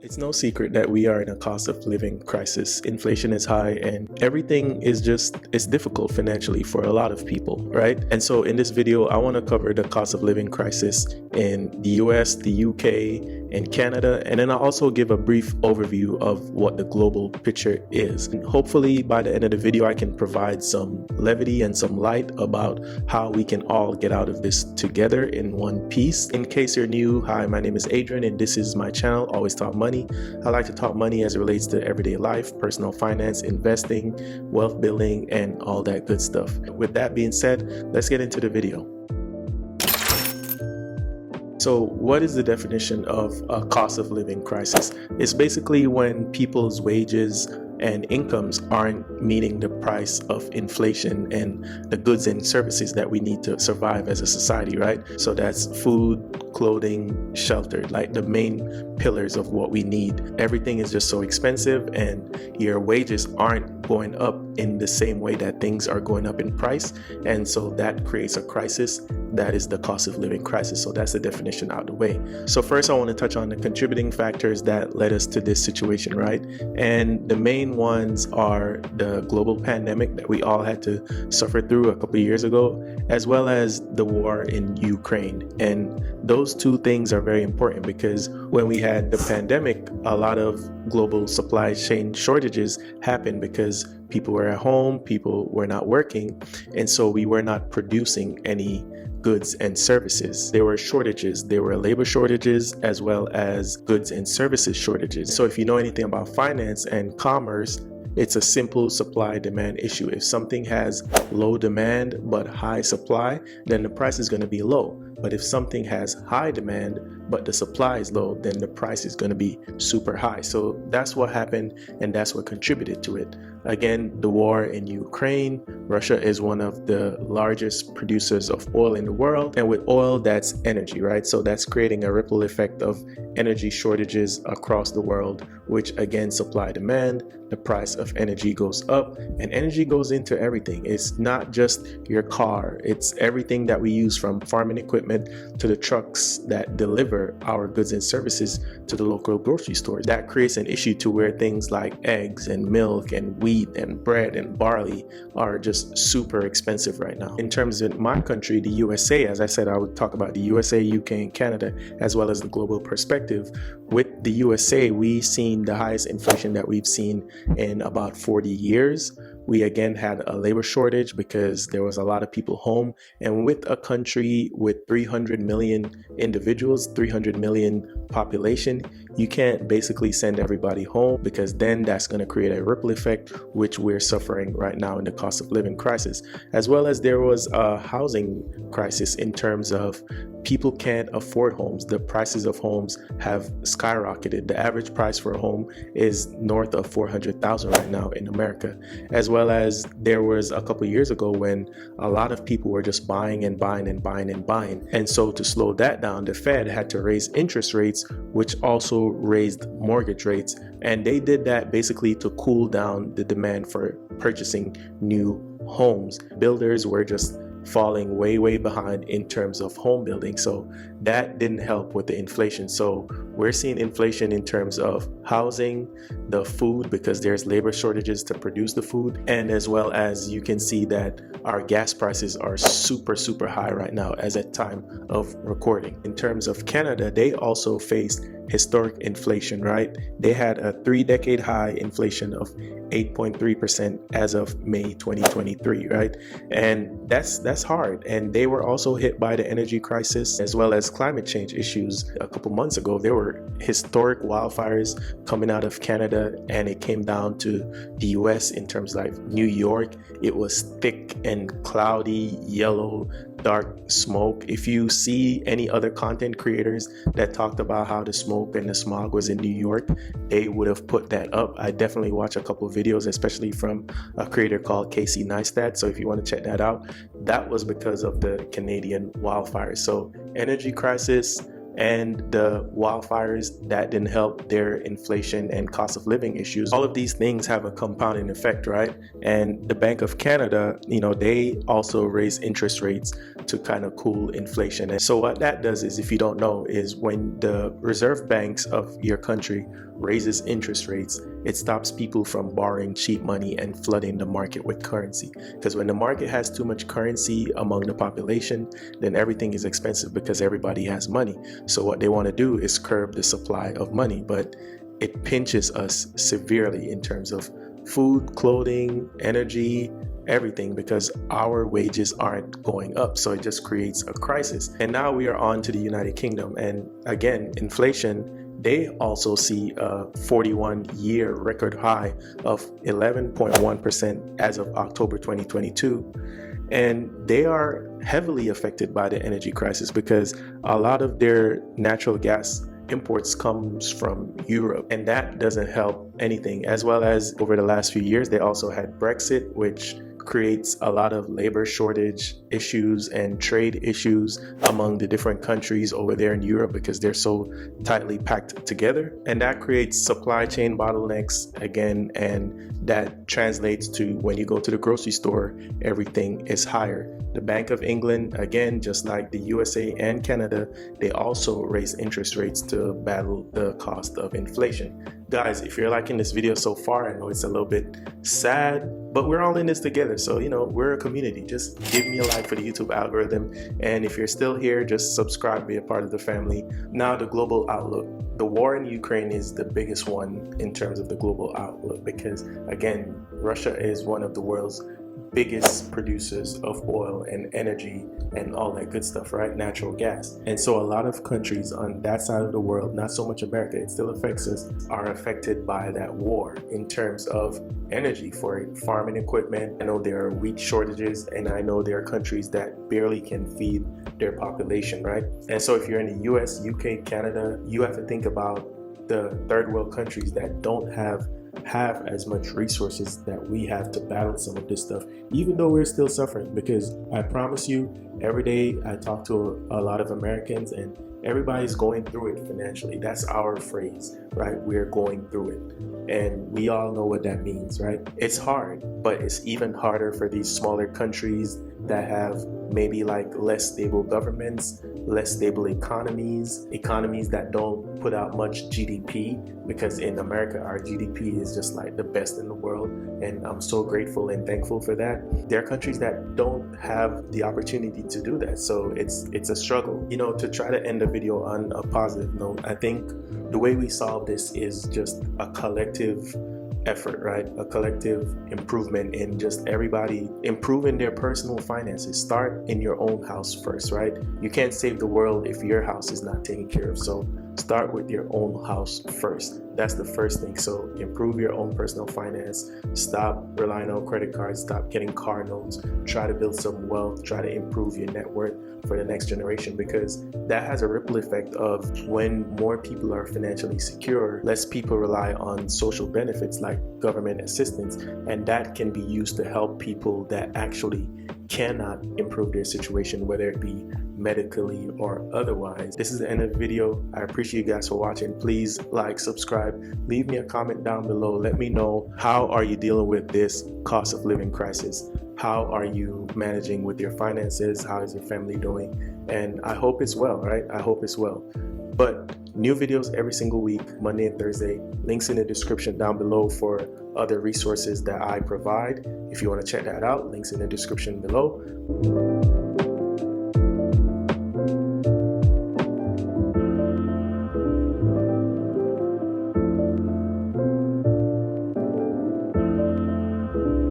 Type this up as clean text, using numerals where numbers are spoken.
It's no secret that we are in a cost of living crisis. Inflation is high and everything is it's difficult financially for a lot of people, right? And so in this video, I want to cover the cost of living crisis in the US, the UK, and Canada. And then I'll also give a brief overview of what the global picture is. And hopefully by the end of the video, I can provide some levity and some light about how we can all get out of this together in one piece. In case you're new, hi, my name is Adrian and this is my channel, Always Talk Money. I like to talk money as it relates to everyday life, personal finance, investing, wealth building, and all that good stuff. With that being said, let's get into the video. So what is the definition of a cost of living crisis? It's basically when people's wages and incomes aren't meeting the price of inflation and the goods and services that we need to survive as a society, right? So that's food, clothing, shelter, like the main pillars of what we need. Everything is just so expensive and your wages aren't going up in the same way that things are going up in price. And so that creates a crisis. That is the cost of living crisis. So that's the definition out of the way. So first I want to touch on the contributing factors that led us to this situation, right? And the main ones are the global pandemic that we all had to suffer through a couple of years ago, as well as the war in Ukraine. And those two things are very important because when we had the pandemic, a lot of global supply chain shortages happened because people were at home, people were not working, and so we were not producing any goods and services. There were shortages. There were labor shortages as well as goods and services shortages. So if you know anything about finance and commerce, it's a simple supply-demand issue. If something has low demand but high supply, then the price is going to be low. But if something has high demand but the supply is low, then the price is going to be super high. So that's what happened and that's what contributed to it. Again, the war in Ukraine. Russia is one of the largest producers of oil in the world. And with oil, that's energy, right? So that's creating a ripple effect of energy shortages across the world, which again, supply demand, the price of energy goes up and energy goes into everything. It's not just your car. It's everything that we use, from farming equipment to the trucks that deliver our goods and services to the local grocery stores. That creates an issue to where things like eggs and milk and wheat and bread and barley are just super expensive right now. In terms of my country, the USA, as I said, I would talk about the USA, UK, and Canada, as well as the global perspective. With the USA, we've seen the highest inflation that we've seen in about 40 years. We again had a labor shortage because there was a lot of people home. And with a country with 300 million individuals, 300 million population, you can't basically send everybody home because then that's going to create a ripple effect, which we're suffering right now in the cost of living crisis. As well as there was a housing crisis in terms of people can't afford homes. The prices of homes have skyrocketed. The average price for a home is north of $400,000 right now in America. As well as there was a couple of years ago when a lot of people were just buying and buying and buying and buying. And so to slow that down, the Fed had to raise interest rates, which also raised mortgage rates. And they did that basically to cool down the demand for purchasing new homes. Builders were just falling way behind in terms of home building. So that didn't help with the inflation. So we're seeing inflation in terms of housing, the food, because there's labor shortages to produce the food. And as well as you can see that our gas prices are super high right now as at time of recording. In terms of Canada, they also faced historic inflation, right? They had a 3-decade high inflation of 8.3% as of May 2023, right? And that's hard. And they were also hit by the energy crisis as well as climate change issues. A couple months ago, there were historic wildfires coming out of Canada, and it came down to the US in terms of like New York. It was thick and cloudy, yellow, dark smoke. If you see any other content creators that talked about how the smoke and the smog was in New York, they would have put that up. I definitely watch a couple of videos, especially from a creator called Casey Neistat. So if you want to check that out, that was because of the Canadian wildfires. So energy crisis and the wildfires that didn't help their inflation and cost of living issues. All of these things have a compounding effect, right? And the Bank of Canada, they also raise interest rates to kind of cool inflation. And so what that does is, if you don't know, is when the reserve banks of your country raises interest rates, it stops people from borrowing cheap money and flooding the market with currency. Because when the market has too much currency among the population, then everything is expensive because everybody has money. So what they want to do is curb the supply of money, but it pinches us severely in terms of food, clothing, energy, everything, because our wages aren't going up. So it just creates a crisis. And now we are on to the United Kingdom. And again, inflation, they also see a 41-year record high of 11.1% as of October 2022. And they are heavily affected by the energy crisis because a lot of their natural gas imports comes from Europe, and that doesn't help anything. As well as over the last few years, they also had Brexit, which creates a lot of labor shortage issues and trade issues among the different countries over there in Europe because they're so tightly packed together. And that creates supply chain bottlenecks again, and that translates to when you go to the grocery store, everything is higher. The Bank of England, again, just like the USA and Canada, they also raise interest rates to battle the cost of inflation. Guys, if you're liking this video so far, I know it's a little bit sad, but we're all in this together. So, we're a community. Just give me a like for the YouTube algorithm. And if you're still here, just subscribe, be a part of the family. Now, the global outlook. The war in Ukraine is the biggest one in terms of the global outlook because, again, Russia is one of the world's biggest producers of oil and energy and all that good stuff, right? Natural gas. And so a lot of countries on that side of the world, not so much America, it still affects us, are affected by that war in terms of energy for farming equipment. I know there are wheat shortages, and I know there are countries that barely can feed their population, right? And so if you're in the US, UK, Canada, you have to think about the third world countries that don't have as much resources that we have to battle some of this stuff, even though we're still suffering. Because I promise you, every day I talk to a lot of Americans and everybody's going through it financially. That's our phrase, right? We're going through it. And we all know what that means, right? It's hard, but it's even harder for these smaller countries that have maybe like less stable governments, less stable economies that don't put out much GDP, because in America, our GDP is just like the best in the world. And I'm so grateful and thankful for that. There are countries that don't have the opportunity to do that. So it's a struggle. To try to end the video on a positive note, I think the way we solve this is just a collective effort, right? A collective improvement in just everybody improving their personal finances. Start in your own house first, right? You can't save the world if your house is not taken care of. So start with your own house first. That's the first thing. So improve your own personal finance. Stop relying on credit cards. Stop getting car loans. Try to build some wealth. Try to improve your net worth for the next generation, because that has a ripple effect of when more people are financially secure, less people rely on social benefits like government assistance, and that can be used to help people that actually cannot improve their situation, whether it be medically or otherwise. This is the end of the video. I appreciate you guys for watching. Please like, subscribe, leave me a comment down below. Let me know, how are you dealing with this cost of living crisis? How are you managing with your finances? How is your family doing? And I hope it's well, right? I hope it's well. But new videos every single week, Monday and Thursday. Links in the description down below for other resources that I provide. If you want to check that out, links in the description below.